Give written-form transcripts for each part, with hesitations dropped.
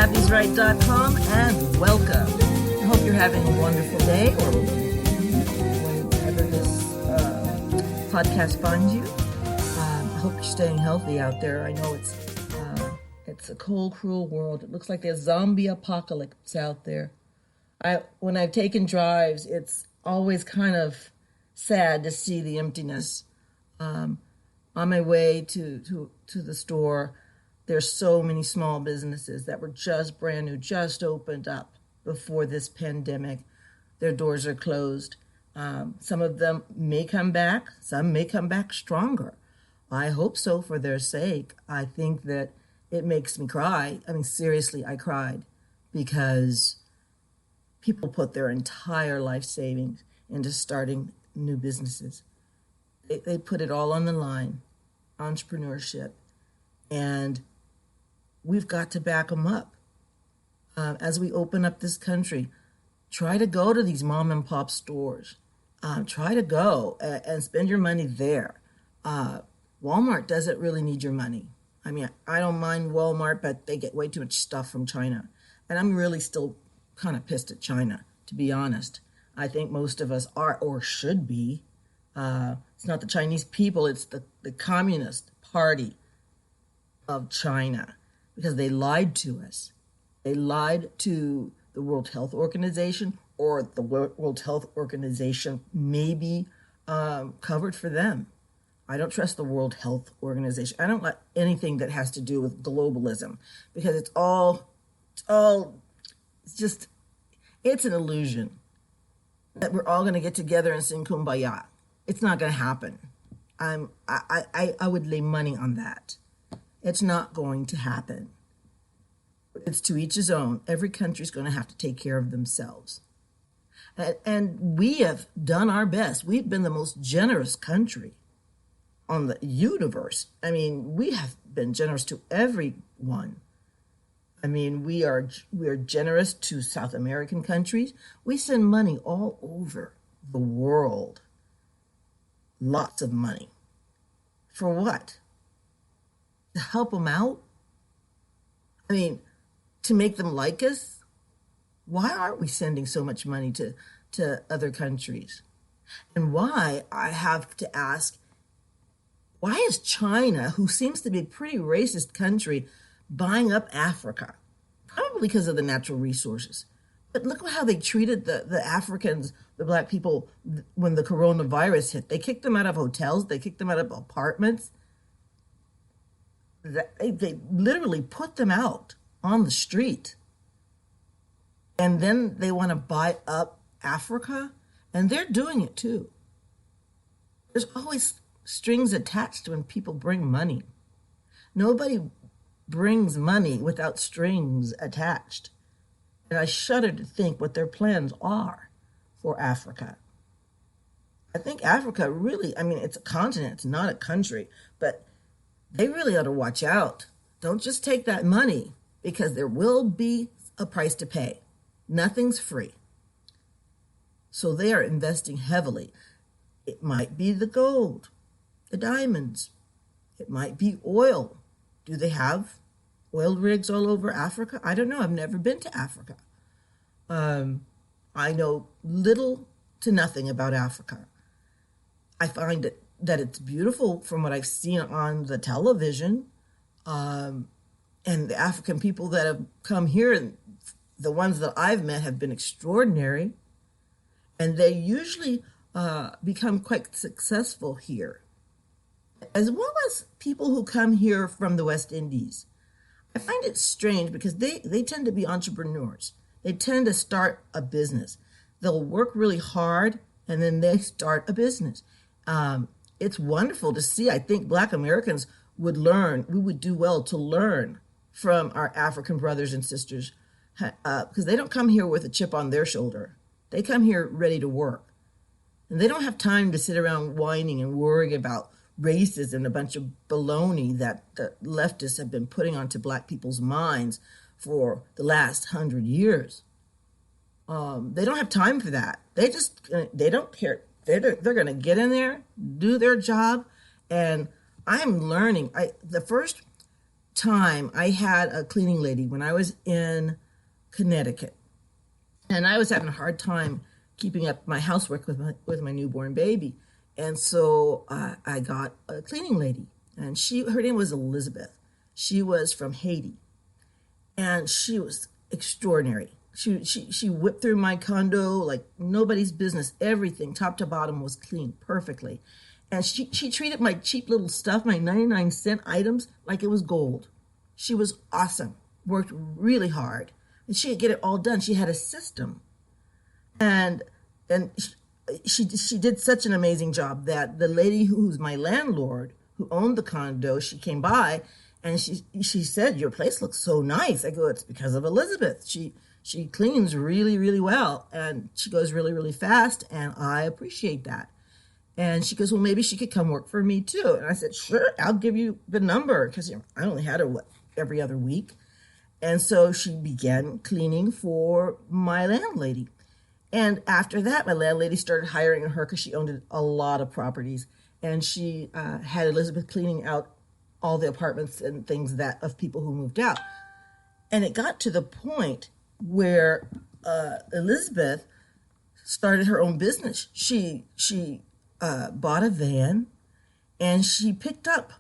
abby'sright.com and welcome. I hope you're having a wonderful day or whenever this podcast finds you. I hope you're staying healthy out there. I know it's a cold, cruel world. It looks like there's zombie apocalypse out there. When I've taken drives, it's always kind of sad to see the emptiness. On my way to the store, there's so many small businesses that were just brand new, just opened up before this pandemic. Their doors are closed. Some of them may come back. Some may come back stronger. I hope so for their sake. I think that it makes me cry. I mean, seriously, I cried because people put their entire life savings into starting new businesses. They put it all on the line, entrepreneurship, and we've got to back them up. As we open up this country, try to go to these mom and pop stores. Try to go and spend your money there. Walmart doesn't really need your money. I mean, I don't mind Walmart, but they get way too much stuff from China. And I'm really still kind of pissed at China, to be honest. I think most of us are or should be. It's not the Chinese people, it's the Communist Party of China, because they lied to us. They lied to the World Health Organization, or the World Health Organization may be covered for them. I don't trust the World Health Organization. I don't like anything that has to do with globalism, because it's an illusion that we're all going to get together and sing Kumbaya. It's not going to happen. I would lay money on that. It's not going to happen. It's to each his own. Every country's going to have to take care of themselves. And we have done our best. We've been the most generous country on the universe. I mean, we have been generous to everyone. I mean, we are generous to South American countries. We send money all over the world. Lots of money. For what? To help them out? I mean, to make them like us? Why aren't we sending so much money to other countries? And why, I have to ask, why is China, who seems to be a pretty racist country, buying up Africa? Probably because of the natural resources. But look how they treated the Africans, the black people, when the coronavirus hit. They kicked them out of hotels. They kicked them out of apartments. They literally put them out on the street. And then they want to buy up Africa. And they're doing it too. There's always strings attached when people bring money. Nobody brings money without strings attached. And I shudder to think what their plans are for Africa. I think Africa really, I mean, it's a continent, it's not a country, but they really ought to watch out. Don't just take that money, because there will be a price to pay. Nothing's free. So they are investing heavily. It might be the gold, the diamonds. It might be oil. Do they have oil rigs all over Africa? I don't know. I've never been to Africa. I know little to nothing about Africa. I find that it's beautiful from what I've seen on the television. And the African people that have come here, and the ones that I've met, have been extraordinary. And they usually become quite successful here, as well as people who come here from the West Indies. I find it strange because they tend to be entrepreneurs. They tend to start a business. They'll work really hard and then they start a business. It's wonderful to see. I think Black Americans would learn. We would do well to learn from our African brothers and sisters, because they don't come here with a chip on their shoulder. They come here ready to work. And they don't have time to sit around whining and worrying about racism and a bunch of baloney that the leftists have been putting onto Black people's minds for the last 100 years. They don't have time for that. They don't care. They're going to get in there, do their job. And I'm learning. The first time, I had a cleaning lady when I was in Connecticut, and I was having a hard time keeping up my housework with my newborn baby, and so I got a cleaning lady, and her name was Elizabeth. She was from Haiti, and she was extraordinary. She whipped through my condo like nobody's business. Everything, top to bottom, was clean perfectly. And she treated my cheap little stuff, my 99-cent items, like it was gold. She was awesome, worked really hard, and she could get it all done. She had a system. And she did such an amazing job that the lady who's my landlord, who owned the condo, she came by and she said, "Your place looks so nice." I go, "It's because of Elizabeth. She cleans really, really well, and she goes really, really fast, and I appreciate that." And she goes, "Well, maybe she could come work for me too." And I said, "Sure, I'll give you the number," because I only had her every other week. And so she began cleaning for my landlady. And after that, my landlady started hiring her because she owned a lot of properties. And she had Elizabeth cleaning out all the apartments and things of people who moved out. And it got to the point where Elizabeth started her own business. She bought a van, and she picked up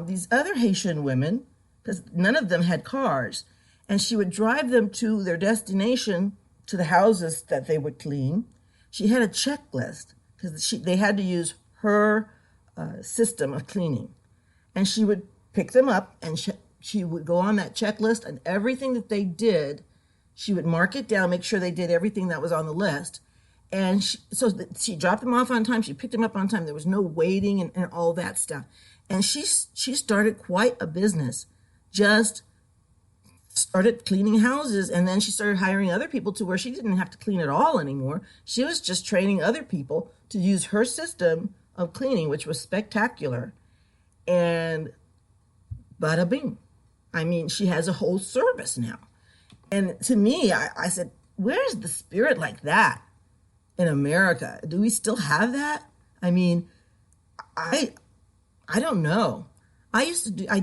these other Haitian women, because none of them had cars, and she would drive them to their destination, to the houses that they would clean. She had a checklist because they had to use her system of cleaning, and she would pick them up, and she would go on that checklist, and everything that they did, she would mark it down, make sure they did everything that was on the list. And she dropped them off on time. She picked them up on time. There was no waiting and all that stuff. And she started quite a business. Just started cleaning houses, and then she started hiring other people to where she didn't have to clean at all anymore. She was just training other people to use her system of cleaning, which was spectacular. And bada bing. I mean, she has a whole service now. And to me, I said, where's the spirit like that in America? Do we still have that? I mean, I don't know. I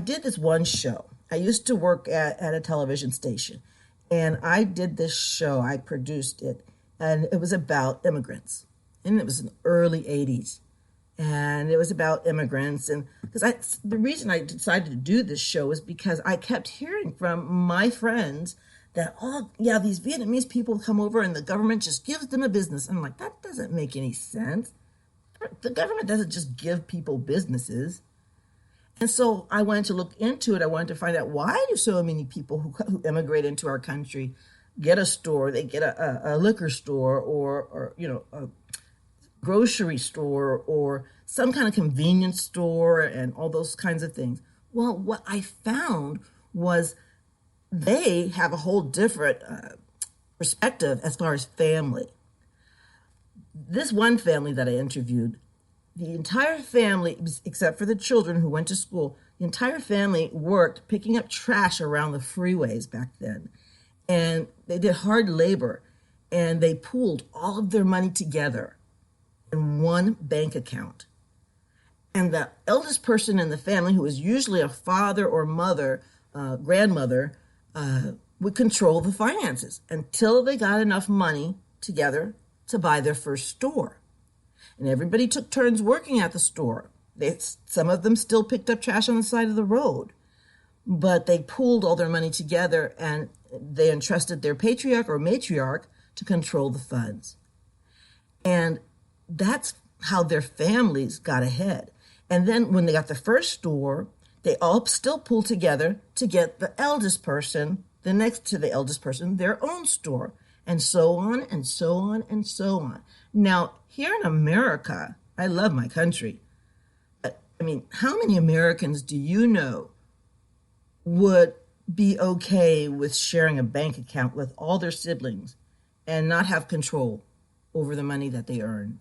did this one show. I used to work at a television station, and I did this show. I produced it, and it was about immigrants, and it was in the early 80s, and it was about immigrants. And the reason I decided to do this show was because I kept hearing from my friends that, "Oh, yeah, these Vietnamese people come over and the government just gives them a business." And I'm like, that doesn't make any sense. The government doesn't just give people businesses. And so I wanted to look into it. I wanted to find out, why do so many people who immigrate into our country get a store? They get a liquor store, or a grocery store, or some kind of convenience store, and all those kinds of things. Well, what I found was they have a whole different perspective as far as family. This one family that I interviewed, the entire family, except for the children who went to school, the entire family worked picking up trash around the freeways back then. And they did hard labor, and they pooled all of their money together in one bank account. And the eldest person in the family, who was usually a father or mother, grandmother, would control the finances until they got enough money together to buy their first store. And everybody took turns working at the store. Some of them still picked up trash on the side of the road, but they pooled all their money together, and they entrusted their patriarch or matriarch to control the funds. And that's how their families got ahead. And then when they got the first store, they all still pooled together to get the eldest person, the next to the eldest person, their own store, and so on and so on and so on. Now, here in America, I love my country. I mean, how many Americans do you know would be okay with sharing a bank account with all their siblings and not have control over the money that they earned?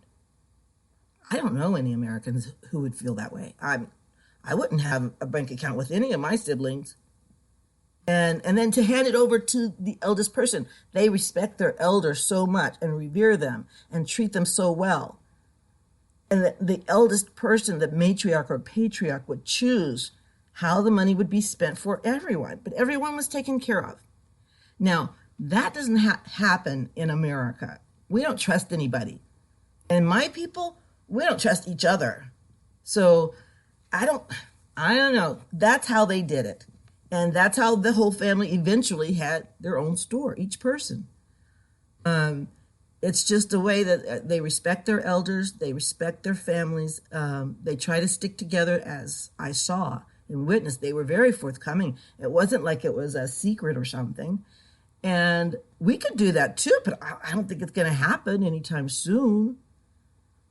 I don't know any Americans who would feel that way. I wouldn't have a bank account with any of my siblings. And then to hand it over to the eldest person. They respect their elders so much and revere them and treat them so well. And the eldest person, the matriarch or patriarch, would choose how the money would be spent for everyone, but everyone was taken care of. Now, that doesn't happen in America. We don't trust anybody. And my people, we don't trust each other. So I don't know. That's how they did it. And that's how the whole family eventually had their own store, each person. It's just a way that they respect their elders, they respect their families. They try to stick together, as I saw and witnessed. They were very forthcoming. It wasn't like it was a secret or something. And we could do that too, but I don't think it's going to happen anytime soon.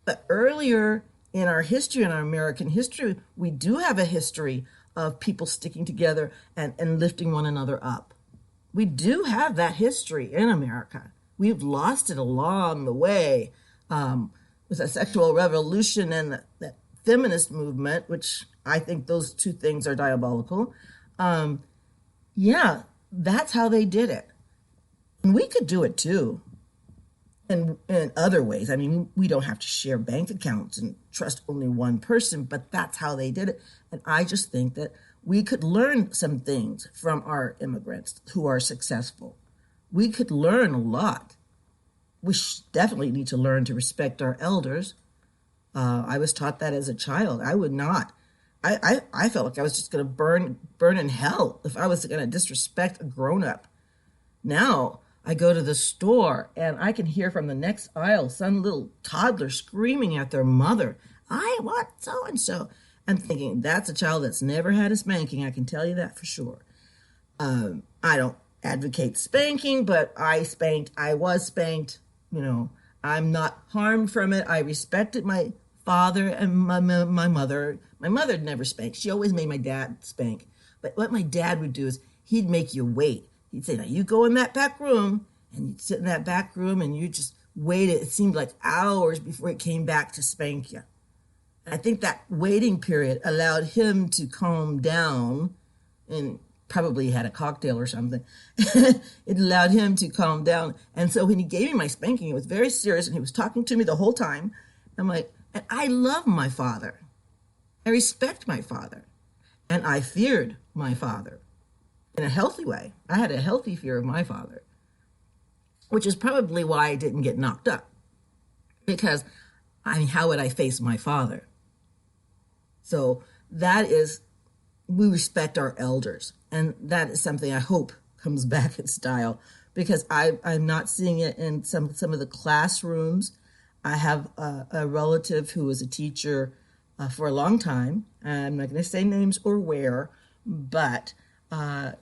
But earlier in our history, in our American history, we do have a history of people sticking together and lifting one another up. We do have that history in America. We've lost it along the way with the sexual revolution and the feminist movement, which I think those two things are diabolical. Yeah, that's how they did it. And we could do it too. And in other ways. I mean, we don't have to share bank accounts and trust only one person, but that's how they did it. And I just think that we could learn some things from our immigrants who are successful. We could learn a lot. We definitely need to learn to respect our elders. I was taught that as a child. I would not. I felt like I was just going to burn in hell if I was going to disrespect a grown-up. Now, I go to the store and I can hear from the next aisle some little toddler screaming at their mother, "I want so-and-so." I'm thinking, that's a child that's never had a spanking. I can tell you that for sure. I don't advocate spanking, but I spanked. I was spanked. You know, I'm not harmed from it. I respected my father and my mother. My mother never spanked. She always made my dad spank. But what my dad would do is he'd make you wait. He'd say, "Now you go in that back room," and you'd sit in that back room and you just waited. It seemed like hours before it came back to spank you. And I think that waiting period allowed him to calm down, and probably had a cocktail or something. It allowed him to calm down. And so when he gave me my spanking, it was very serious, and he was talking to me the whole time. I'm like, and I love my father. I respect my father. And I feared my father in a healthy way. I had a healthy fear of my father, which is probably why I didn't get knocked up. Because, I mean, how would I face my father? So that is, we respect our elders. And that is something I hope comes back in style, because I'm not seeing it in some of the classrooms. I have a relative who was a teacher for a long time. I'm not going to say names or where, but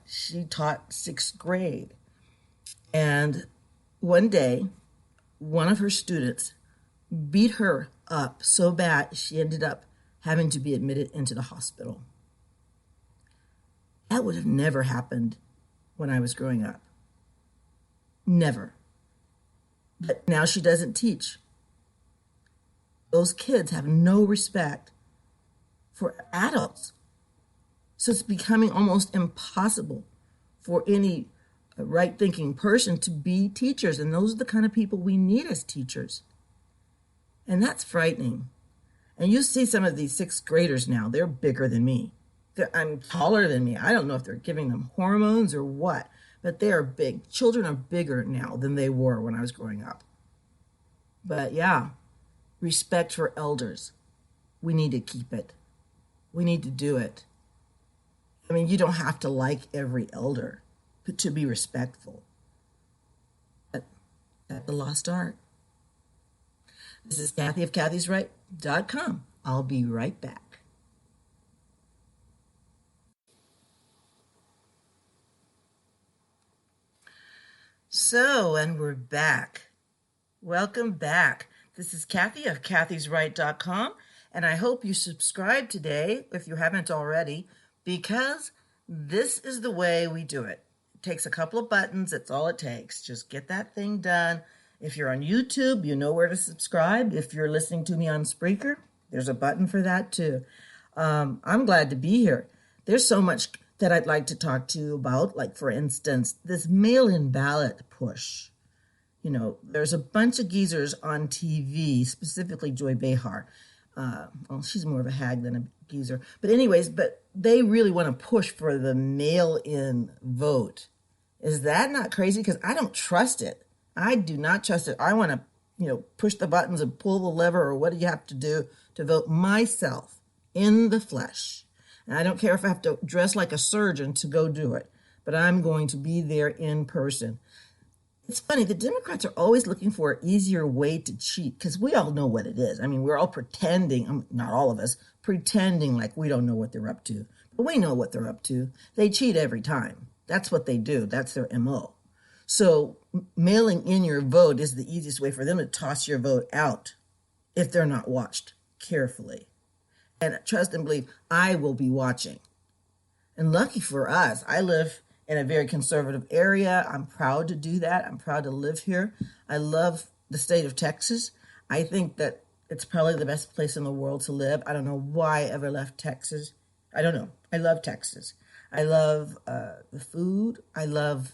she taught 6th grade. And one day, one of her students beat her up so bad she ended up having to be admitted into the hospital. That would have never happened when I was growing up. Never. But now she doesn't teach. Those kids have no respect for adults. So it's becoming almost impossible for any right-thinking person to be teachers. And those are the kind of people we need as teachers. And that's frightening. And you see some of these 6th graders now, they're bigger than me. I'm taller than me. I don't know if they're giving them hormones or what, but they are big. Children are bigger now than they were when I was growing up. But yeah, respect for elders. We need to keep it. We need to do it. I mean, you don't have to like every elder to be respectful. That's the lost art. This is Kathy of Kathy'sRight.com. I'll be right back. So, and we're back. Welcome back. This is Kathy of Kathy'sRight.com, and I hope you subscribe today if you haven't already, because this is the way we do it. It takes a couple of buttons. That's all it takes. Just get that thing done. If you're on YouTube, you know where to subscribe. If you're listening to me on Spreaker, there's a button for that too. I'm glad to be here. There's so much that I'd like to talk to you about, like, for instance, this mail-in ballot push. You know, there's a bunch of geezers on TV, specifically Joy Behar. Well, she's more of a hag than a geezer. But anyways, but they really want to push for the mail-in vote. Is that not crazy? Because I don't trust it. I do not trust it. I want to, push the buttons and pull the lever or what do you have to do to vote myself in the flesh. And I don't care if I have to dress like a surgeon to go do it, but I'm going to be there in person. It's funny, the Democrats are always looking for an easier way to cheat because we all know what it is. I mean, we're all pretending, not all of us, pretending like we don't know what they're up to. But we know what they're up to. They cheat every time. That's what they do. That's their MO. So mailing in your vote is the easiest way for them to toss your vote out if they're not watched carefully. And trust and believe, I will be watching. And lucky for us, I live in a very conservative area. I'm proud to do that. I'm proud to live here. I love the state of Texas. I think that it's probably the best place in the world to live. I don't know why I ever left Texas. I don't know. I love Texas. I love the food. I love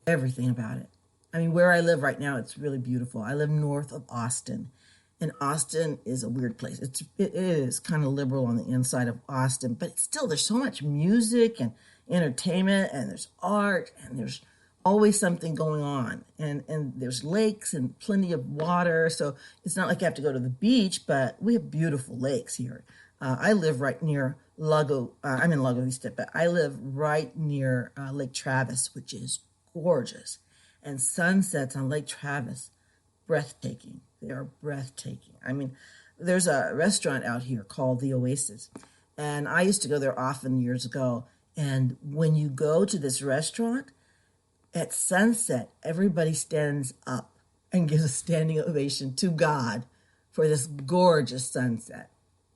everything about it. I mean, where I live right now, it's really beautiful. I live north of Austin. And Austin is a weird place. It is kind of liberal on the inside of Austin, but still there's so much music and entertainment and there's art and there's always something going on. And there's lakes and plenty of water. So it's not like you have to go to the beach, but we have beautiful lakes here. I live right near I'm in Lago Vista, but I live right near Lake Travis, which is gorgeous. And sunsets on Lake Travis, breathtaking. They are breathtaking. I mean, there's a restaurant out here called The Oasis, and I used to go there often years ago. And when you go to this restaurant, at sunset, everybody stands up and gives a standing ovation to God for this gorgeous sunset.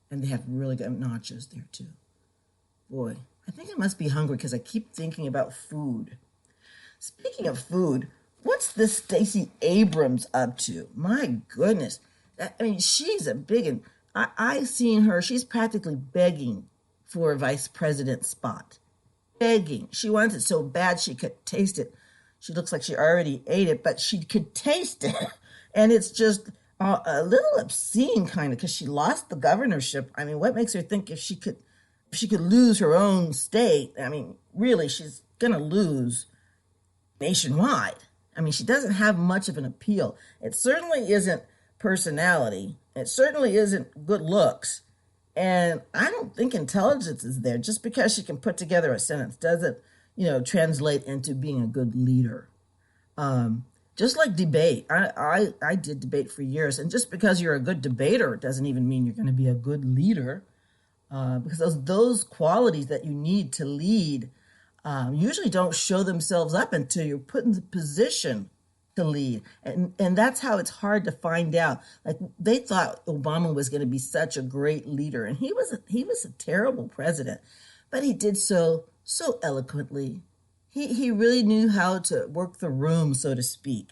And they have really good nachos there, too. Boy, I think I must be hungry because I keep thinking about food. Speaking of food, what's this Stacey Abrams up to? My goodness. I mean, she's a big one. I've seen her. She's practically begging for a vice president spot. Begging. She wants it so bad she could taste it. She looks like she already ate it, but she could taste it. And it's just a little obscene, kind of, because she lost the governorship. I mean, what makes her think if she could lose her own state? I mean, really, she's going to lose nationwide. I mean, she doesn't have much of an appeal. It certainly isn't personality. It certainly isn't good looks. And I don't think intelligence is there. Just because she can put together a sentence doesn't, translate into being a good leader. Just like debate. I did debate for years. And just because you're a good debater doesn't even mean you're going to be a good leader. Because those qualities that you need to lead usually don't show themselves up until you're put in the position to lead. And that's how it's hard to find out. Like, they thought Obama was going to be such a great leader, and he was a terrible president, but he did so eloquently. He really knew how to work the room, so to speak,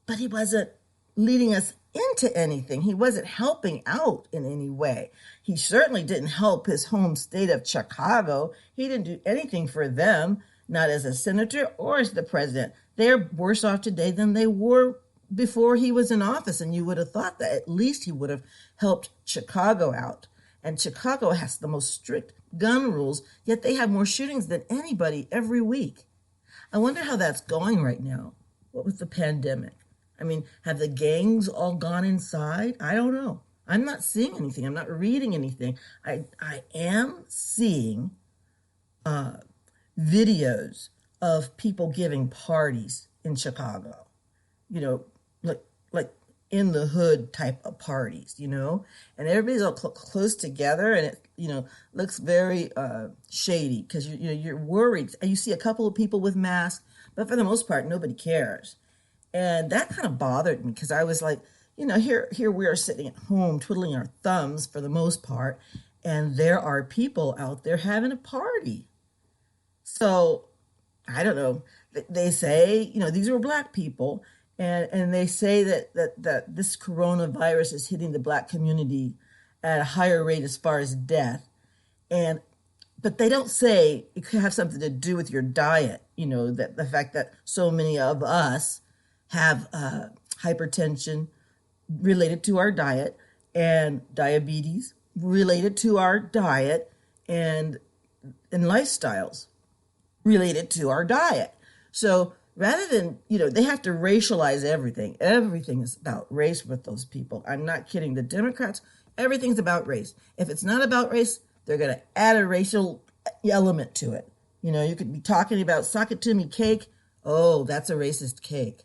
but he wasn't leading us into anything. He wasn't helping out in any way. He certainly didn't help his home state of Chicago. He didn't do anything for them, not as a senator or as the president. They're worse off today than they were before he was in office, and you would have thought that at least he would have helped Chicago out. And Chicago has the most strict gun rules, yet they have more shootings than anybody every week. I wonder how that's going right now. What with the pandemic? I mean, have the gangs all gone inside? I don't know. I'm not seeing anything. I'm not reading anything. I am seeing videos of people giving parties in Chicago, like in the hood type of parties, and everybody's all close together, and it, looks very shady because you're worried. You see a couple of people with masks, but for the most part, nobody cares. And that kind of bothered me because I was like, here we are sitting at home twiddling our thumbs for the most part, and there are people out there having a party. So I don't know. They say, these were Black people, and they say that this coronavirus is hitting the Black community at a higher rate as far as death. But they don't say it could have something to do with your diet, that the fact that so many of us have hypertension related to our diet and diabetes related to our diet and lifestyles related to our diet. So rather than, they have to racialize everything. Everything is about race with those people. I'm not kidding. The Democrats, everything's about race. If it's not about race, they're going to add a racial element to it. You could be talking about sock it to me cake. Oh, that's a racist cake.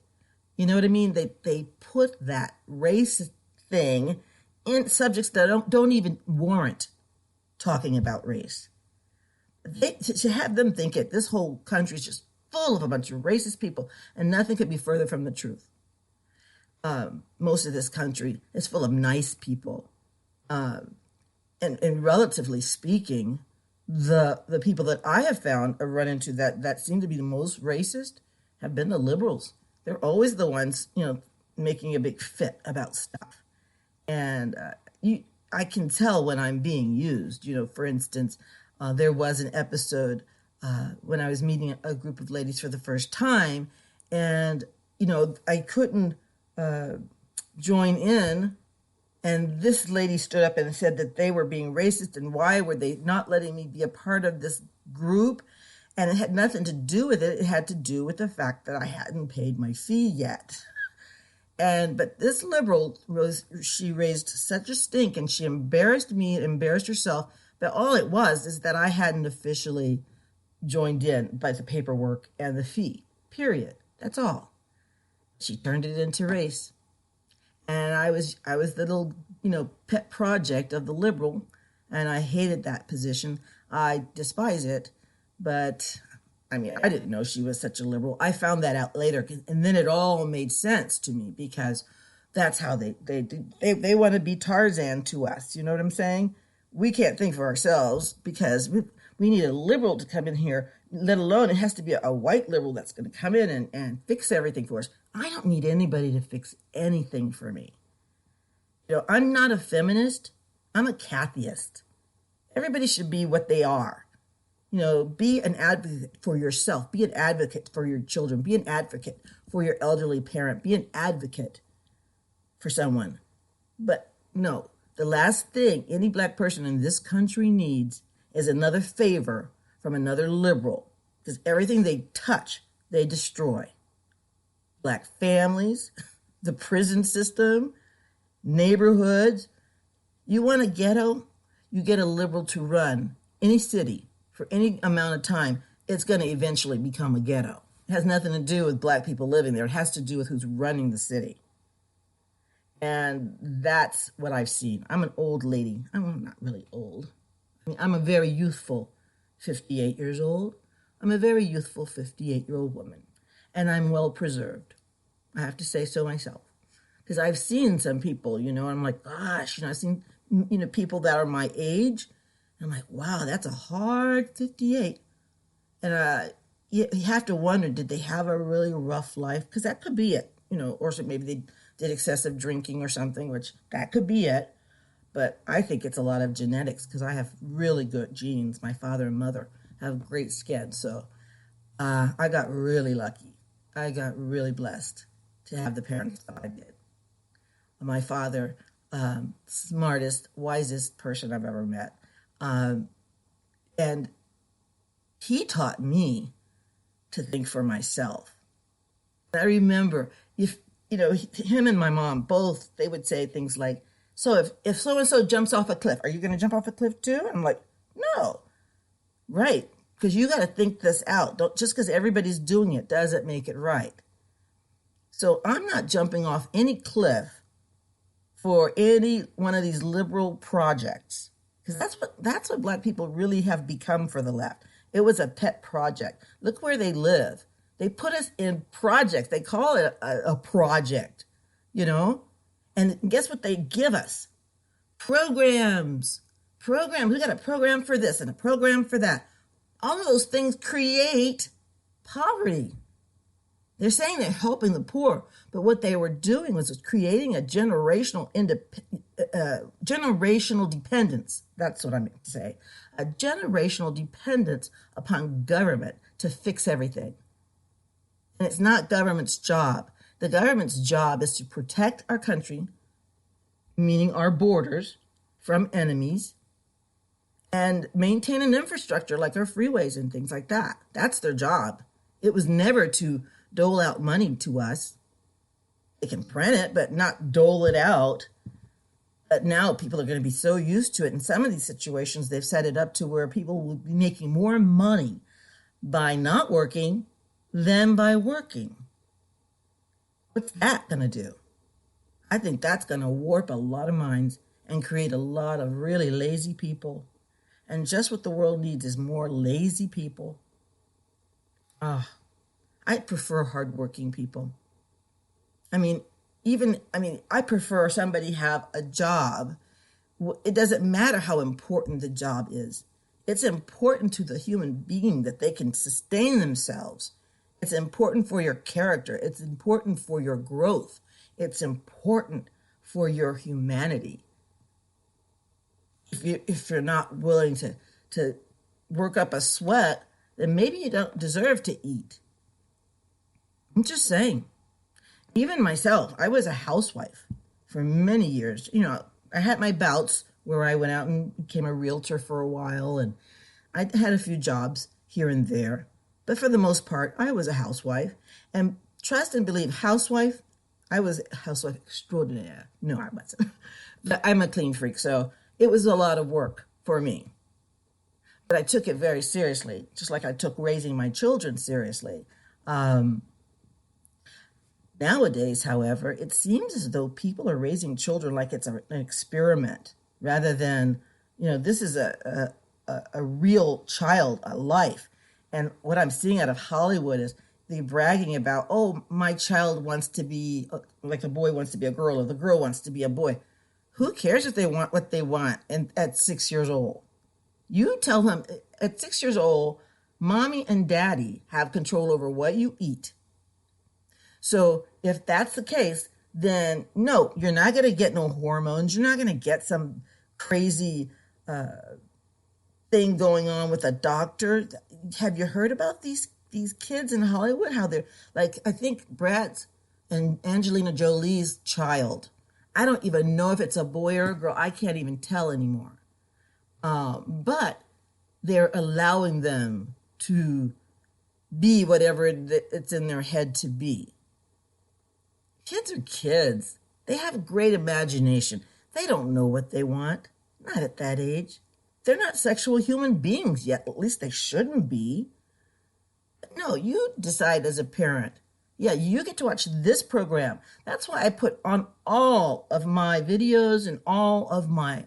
You know what I mean? They put that race thing in subjects that don't even warrant talking about race. To have them think this whole country is just full of a bunch of racist people, and nothing could be further from the truth. Most of this country is full of nice people. And relatively speaking, the people that I have found or run into that seem to be the most racist have been the liberals. They're always the ones, making a big fit about stuff. And I can tell when I'm being used. For instance, there was an episode when I was meeting a group of ladies for the first time, and, I couldn't join in. And this lady stood up and said that they were being racist, and why were they not letting me be a part of this group? And it had nothing to do with it. It had to do with the fact that I hadn't paid my fee yet. But this liberal, she raised such a stink, and she embarrassed me, embarrassed herself. But all it was is that I hadn't officially joined in by the paperwork and the fee, period. That's all. She turned it into race. And I was the little, pet project of the liberal, and I hated that position. I despise it, but I didn't know she was such a liberal. I found that out later, and then it all made sense to me, because that's how they want to be Tarzan to us. You know what I'm saying? We can't think for ourselves because we need a liberal to come in here, let alone it has to be a white liberal that's going to come in and fix everything for us. I don't need anybody to fix anything for me. I'm not a feminist. I'm a Cathyist. Everybody should be what they are. Be an advocate for yourself. Be an advocate for your children. Be an advocate for your elderly parent. Be an advocate for someone. But no, the last thing any black person in this country needs is another favor from another liberal, because everything they touch, they destroy. Black families, the prison system, neighborhoods. You want a ghetto? You get a liberal to run any city for any amount of time. It's going to eventually become a ghetto. It has nothing to do with black people living there. It has to do with who's running the city. And that's what I've seen. I'm an old lady. I'm not really old. I'm a very youthful 58 years old. I'm a very youthful 58-year-old woman. And I'm well preserved. I have to say so myself. Because I've seen some people, and I'm like, gosh, I've seen, people that are my age. And I'm like, wow, that's a hard 58. And you have to wonder, did they have a really rough life? Because that could be it, or so maybe they did excessive drinking or something, which that could be it. But I think it's a lot of genetics, because I have really good genes. My father and mother have great skin. So I got really lucky. I got really blessed to have the parents that I did. My father, smartest, wisest person I've ever met. And he taught me to think for myself. I remember, him and my mom both, they would say things like, so if so-and-so jumps off a cliff, are you going to jump off a cliff too? And I'm like, no. Right. Because you got to think this out. Just because everybody's doing it doesn't make it right. So I'm not jumping off any cliff for any one of these liberal projects. Because that's what black people really have become for the left. It was a pet project. Look where they live. They put us in projects. They call it a project, And guess what they give us? Programs. We got a program for this and a program for that. All of those things create poverty. They're saying they're helping the poor, but what they were doing was creating a generational dependence. That's what I meant to say. A generational dependence upon government to fix everything. And it's not government's job. The government's job is to protect our country, meaning our borders, from enemies, and maintain an infrastructure like our freeways and things like that. That's their job. It was never to dole out money to us. They can print it, but not dole it out. But now people are going to be so used to it. In some of these situations, they've set it up to where people will be making more money by not working than by working. What's that going to do? I think that's going to warp a lot of minds and create a lot of really lazy people. And just what the world needs is more lazy people. I prefer hardworking people. I prefer somebody have a job. It doesn't matter how important the job is. It's important to the human being that they can sustain themselves. It's important for your character. It's important for your growth. It's important for your humanity. If you're not willing to work up a sweat, then maybe you don't deserve to eat. I'm just saying. Even myself, I was a housewife for many years. I had my bouts where I went out and became a realtor for a while, and I had a few jobs here and there. But for the most part, I was a housewife. And trust and believe, I was a housewife extraordinaire. No, I wasn't. But I'm a clean freak, so it was a lot of work for me. But I took it very seriously, just like I took raising my children seriously. Nowadays, however, it seems as though people are raising children like it's an experiment rather than, this is a real child, a life. And what I'm seeing out of Hollywood is they're bragging about, oh, my child wants to be, like a boy wants to be a girl or the girl wants to be a boy. Who cares if they want what they want at 6 years old? You tell them at 6 years old, mommy and daddy have control over what you eat. So if that's the case, then no, you're not going to get no hormones. You're not going to get some crazy thing going on with a doctor. Have you heard about these kids in Hollywood? How they're like, I think Brad's and Angelina Jolie's child. I don't even know if it's a boy or a girl. I can't even tell anymore. But they're allowing them to be whatever it's in their head to be. Kids are kids. They have great imagination. They don't know what they want. Not at that age. They're not sexual human beings yet. At least they shouldn't be. No, you decide as a parent. Yeah, you get to watch this program. That's why I put on all of my videos and all of my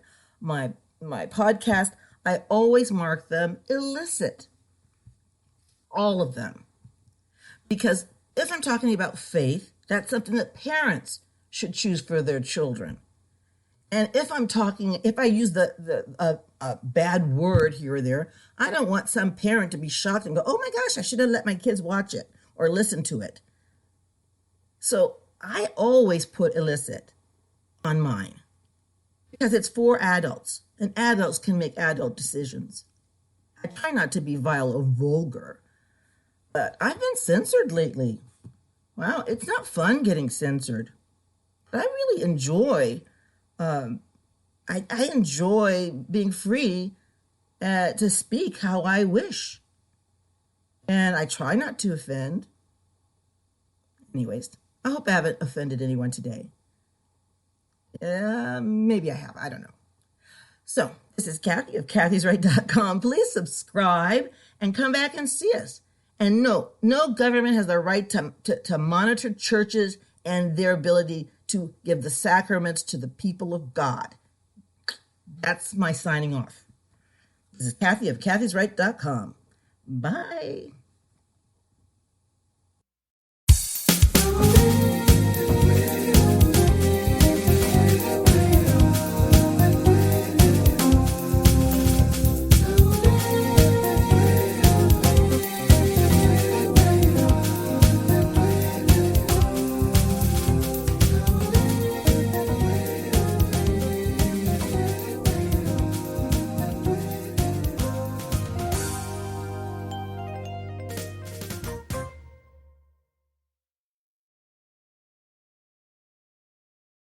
podcast. I always mark them illicit. All of them. Because if I'm talking about faith, that's something that parents should choose for their children. And if I use the bad word here or there, I don't want some parent to be shocked and go, oh my gosh, I should have let my kids watch it or listen to it. So I always put illicit on mine because it's for adults and adults can make adult decisions. I try not to be vile or vulgar, but I've been censored lately. Wow, it's not fun getting censored. But I really enjoy, I enjoy being free to speak how I wish. And I try not to offend. Anyways, I hope I haven't offended anyone today. Maybe I have, I don't know. So, this is Kathy of kathysright.com. Please subscribe and come back and see us. And no government has the right to monitor churches and their ability to give the sacraments to the people of God. That's my signing off. This is Kathy of kathysright.com. Bye.